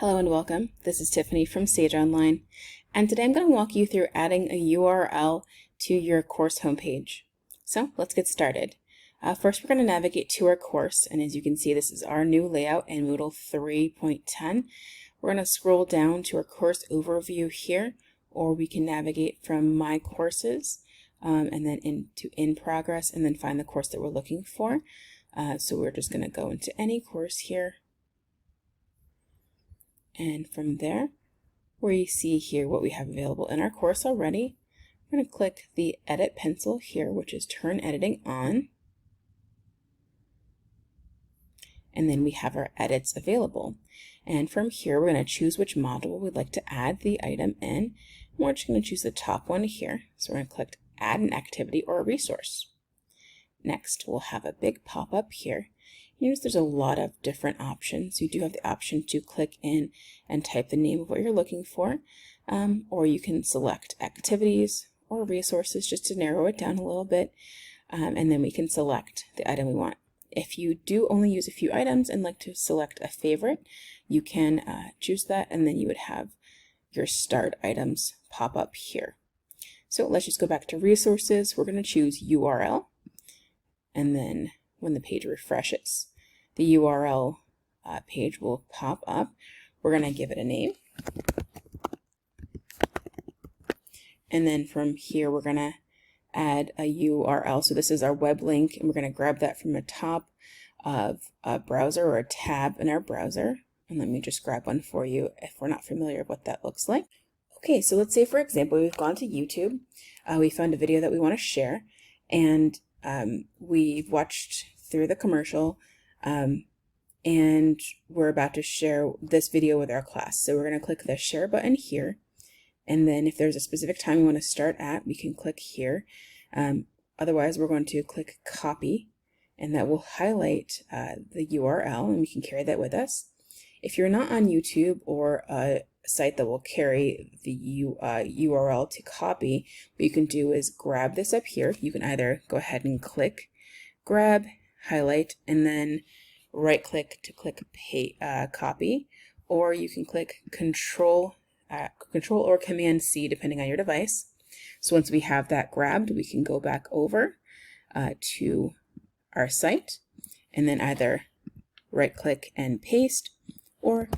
Hello and welcome. This is Tiffany from Sage Online, and today I'm going to walk you through adding a URL to your course homepage. So let's get started. First, we're going to navigate to our course, and as you can see, this is our new layout in Moodle 3.10. We're going to scroll down to our course overview here, or we can navigate from My Courses and then into In Progress, and then find the course that we're looking for. So we're just going to go into any course here. And from there, where you see here what we have available in our course already, we're going to click the Edit pencil here, which is Turn Editing On. And then we have our edits available. And from here, we're going to choose which module we'd like to add the item in. And we're just going to choose the top one here. So we're going to click Add an Activity or a Resource. Next, we'll have a big pop-up here. Notice there's a lot of different options. You do have the option to click in and type the name of what you're looking for, or you can select activities or resources just to narrow it down a little bit, and then we can select the item we want. If you do only use a few items and like to select a favorite, you can choose that, and then you would have your start items pop up here. So let's just go back to resources. We're going to choose URL, and then when the page refreshes, the URL page will pop up. We're going to give it a name. And then from here, we're going to add a URL. So this is our web link, and we're going to grab that from the top of a browser or a tab in our browser. And let me just grab one for you if we're not familiar with what that looks like. Okay, so let's say, for example, we've gone to YouTube. We found a video that we want to share, and we've watched through the commercial and we're about to share this video with our class. So we're going to click the share button here, and then if there's a specific time we want to start at, we can click here. Otherwise, we're going to click copy, and that will highlight the URL, and we can carry that with us. If you're not on YouTube or a site that will carry the URL to copy, what you can do is grab this up here. You can either go ahead and click, grab, highlight, and then right click to click copy, or you can click Control or Command C depending on your device. So once we have that grabbed, we can go back over to our site, and then either right click and paste, or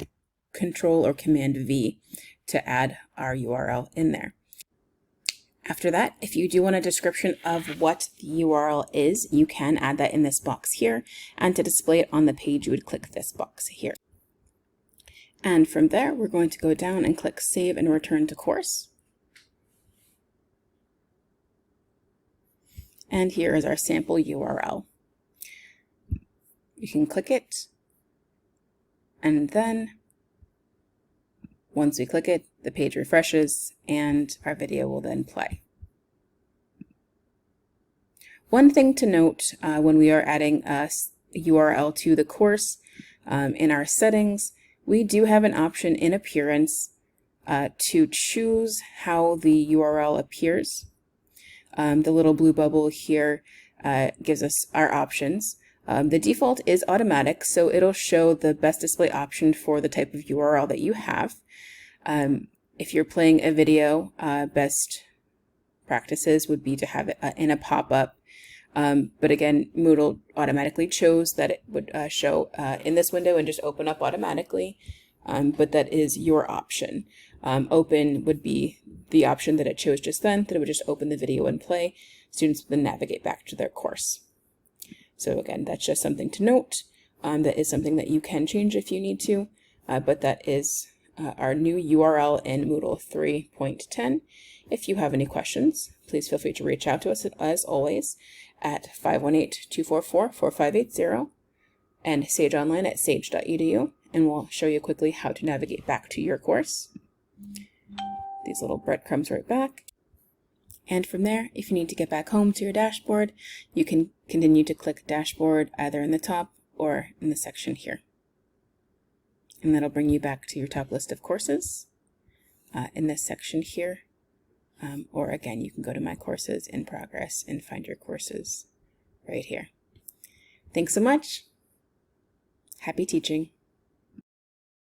Control or Command V to add our URL in there. After that, if you do want a description of what the URL is, you can add that in this box here, and to display it on the page, you would click this box here. And from there, we're going to go down and click Save and Return to Course. And here is our sample URL. You can click it, and then once we click it, the page refreshes and our video will then play. One thing to note when we are adding a URL to the course, in our settings, we do have an option in Appearance to choose how the URL appears. The little blue bubble here gives us our options. The default is automatic, so it'll show the best display option for the type of URL that you have. If you're playing a video, best practices would be to have it in a pop-up. But again, Moodle automatically chose that it would show in this window and just open up automatically. But that is your option. Open would be the option that it chose just then, that it would just open the video and play. Students would then navigate back to their course. So again, that's just something to note. That is something that you can change if you need to, but that is our new URL in Moodle 3.10. If you have any questions, please feel free to reach out to us as always at 518-244-4580 and Sage Online at sage.edu, and we'll show you quickly how to navigate back to your course. These little breadcrumbs right back. And from there, if you need to get back home to your dashboard, you can continue to click Dashboard either in the top or in the section here. And that'll bring you back to your top list of courses in this section here. Or again, you can go to My Courses in Progress and find your courses right here. Thanks so much. Happy teaching.